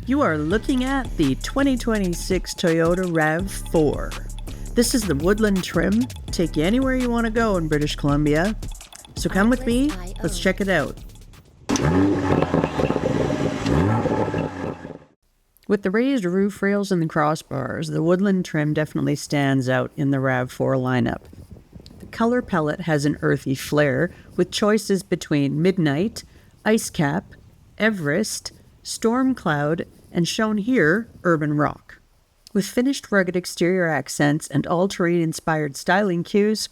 You are looking at the 2026 Toyota RAV4. This is the Woodland trim. Take you anywhere you want to go in British Columbia. So come with me, let's check it out. With the raised roof rails and the crossbars, the Woodland trim definitely stands out in the RAV4 lineup. The color palette has an earthy flair, with choices between Midnight, Ice Cap, Everest, Storm Cloud, and shown here, Urban Rock. With finished rugged exterior accents and all-terrain inspired styling cues,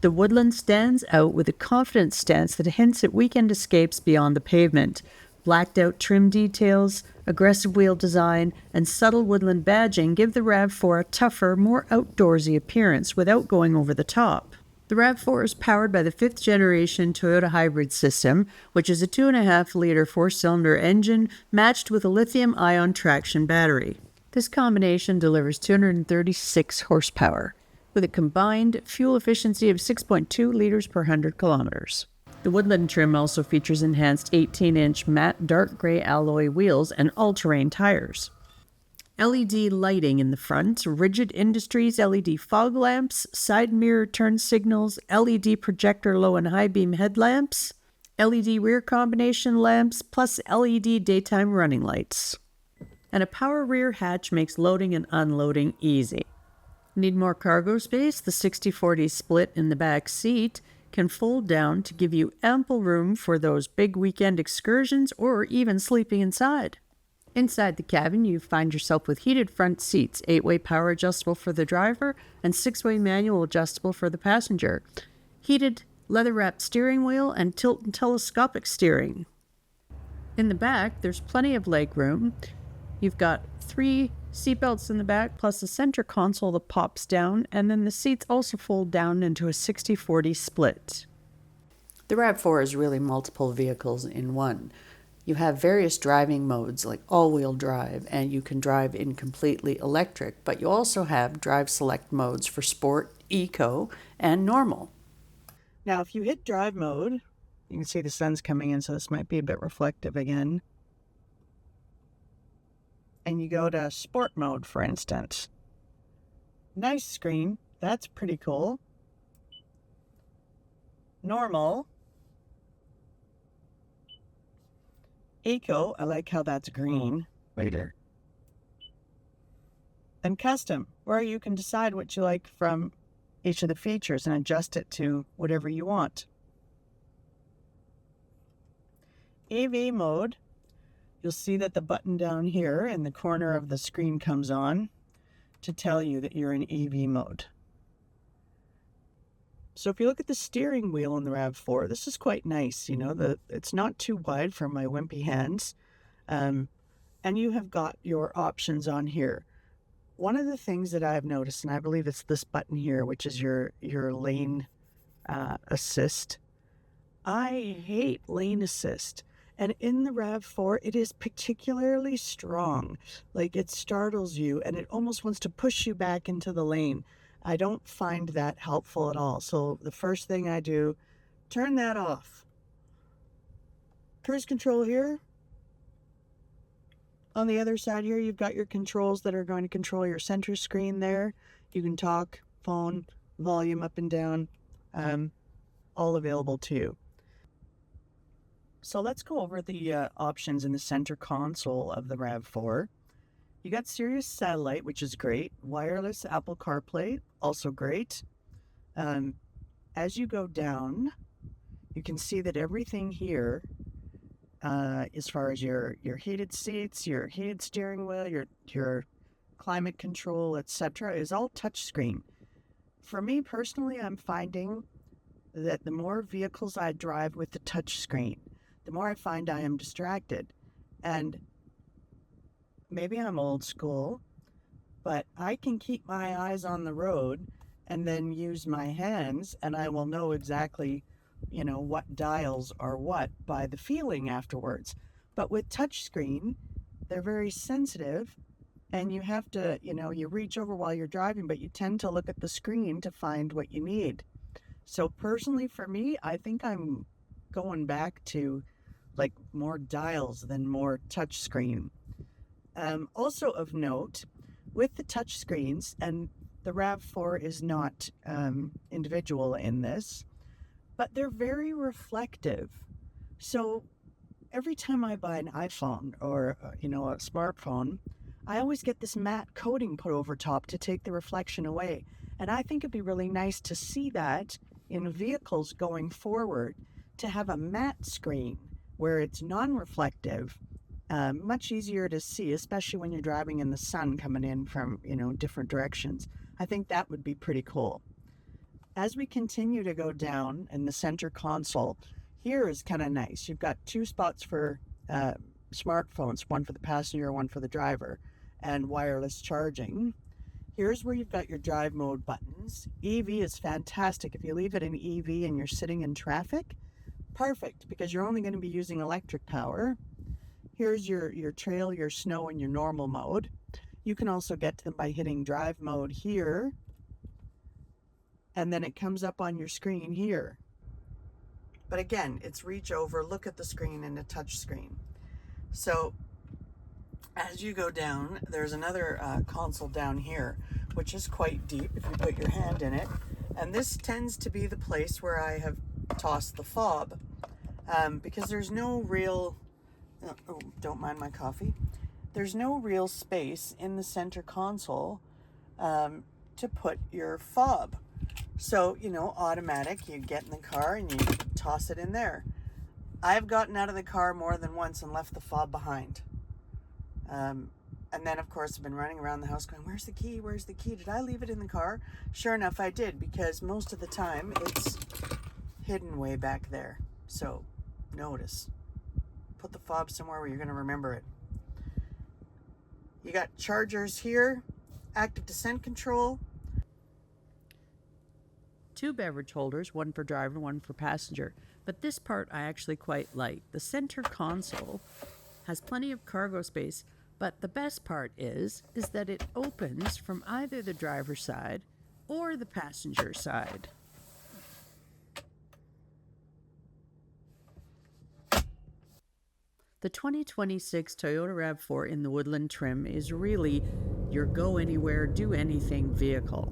the Woodland stands out with a confident stance that hints at weekend escapes beyond the pavement. Blacked out trim details, aggressive wheel design, and subtle Woodland badging give the RAV4 a tougher, more outdoorsy appearance without going over the top. The RAV4 is powered by the 5th generation Toyota Hybrid system, which is a 2.5-liter 4-cylinder engine matched with a lithium-ion traction battery. This combination delivers 236 horsepower, with a combined fuel efficiency of 6.2 liters per 100 kilometers. The Woodland trim also features enhanced 18-inch matte dark gray alloy wheels and all-terrain tires. LED lighting in the front, Rigid Industries LED fog lamps, side mirror turn signals, LED projector low and high beam headlamps, LED rear combination lamps, plus LED daytime running lights. And a power rear hatch makes loading and unloading easy. Need more cargo space? The 60-40 split in the back seat can fold down to give you ample room for those big weekend excursions or even sleeping inside. Inside the cabin, you find yourself with heated front seats, 8-way power adjustable for the driver and 6-way manual adjustable for the passenger. Heated leather-wrapped steering wheel and tilt and telescopic steering. In the back, there's plenty of legroom. You've got 3 seatbelts in the back, plus a center console that pops down, and then the seats also fold down into a 60-40 split. The RAV4 is really multiple vehicles in one. You have various driving modes like all-wheel drive, and you can drive in completely electric, but you also have drive select modes for sport, eco, and normal. Now, if you hit drive mode, you can see the sun's coming in, so this might be a bit reflective again. And you go to sport mode, for instance. Nice screen. That's pretty cool. Normal. Eco, I like how that's green. Later. And custom, where you can decide what you like from each of the features and adjust it to whatever you want. EV mode, you'll see that the button down here in the corner of the screen comes on to tell you that you're in EV mode. So if you look at the steering wheel in the RAV4, this is quite nice. You know, it's not too wide for my wimpy hands. And you have got your options on here. One of the things that I've noticed, and I believe it's this button here, which is your lane assist. I hate lane assist. And in the RAV4, it is particularly strong. Like, it startles you, and it almost wants to push you back into the lane. I don't find that helpful at all. So the first thing I do, turn that off. Cruise control here. On the other side here, you've got your controls that are going to control your center screen there. You can talk, phone, volume up and down, all available to you. So let's go over the options in the center console of the RAV4. You got Sirius Satellite, which is great. Wireless Apple CarPlay, also great. As you go down, you can see that everything here, as far as your heated seats, your heated steering wheel, your climate control, etc., is all touchscreen. For me personally, I'm finding that the more vehicles I drive with the touchscreen, the more I find I am distracted. And maybe I'm old school, but I can keep my eyes on the road and then use my hands, and I will know exactly, what dials are what by the feeling afterwards. But with touchscreen, they're very sensitive, and you have to, you reach over while you're driving, but you tend to look at the screen to find what you need. So personally, for me, I think I'm going back to like more dials than more touchscreen. Also of note, with the touch screens, and the RAV4 is not individual in this, but they're very reflective. So every time I buy an iPhone or a smartphone, I always get this matte coating put over top to take the reflection away. And I think it'd be really nice to see that in vehicles going forward, to have a matte screen where it's non-reflective, much easier to see, especially when you're driving in the sun coming in from different directions. I think that would be pretty cool. As we continue to go down in the center console, here is kind of nice. You've got two spots for smartphones, one for the passenger, one for the driver, and wireless charging. Here's where you've got your drive mode buttons. EV is fantastic. If you leave it in EV and you're sitting in traffic, perfect, because you're only going to be using electric power. Here's your trail, your snow, and your normal mode. You can also get to them by hitting drive mode here, and then it comes up on your screen here. But again, it's reach over, look at the screen, and a touch screen. So as you go down, there's another console down here, which is quite deep if you put your hand in it. And this tends to be the place where I have tossed the fob, because there's no real, oh, don't mind my coffee. There's no real space in the center console to put your fob. So, automatic, you get in the car and you toss it in there. I've gotten out of the car more than once and left the fob behind. And then, of course, I've been running around the house going, where's the key? Where's the key? Did I leave it in the car? Sure enough, I did, because most of the time it's hidden way back there. So, notice. Put the fob somewhere where you're going to remember it. You got chargers here, active descent control. Two beverage holders, one for driver, one for passenger. But this part I actually quite like. The center console has plenty of cargo space, but the best part is that it opens from either the driver's side or the passenger side. The 2026 Toyota RAV4 in the Woodland trim is really your go anywhere, do anything vehicle.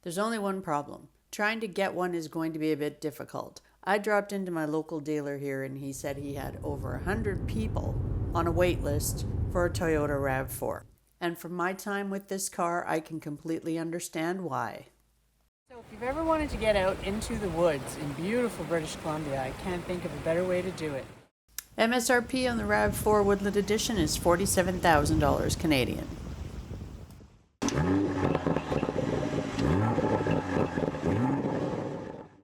There's only one problem. Trying to get one is going to be a bit difficult. I dropped into my local dealer here and he said he had over 100 people on a wait list for a Toyota RAV4. And from my time with this car, I can completely understand why. So if you've ever wanted to get out into the woods in beautiful British Columbia, I can't think of a better way to do it. MSRP on the RAV4 Woodland Edition is $47,000 Canadian.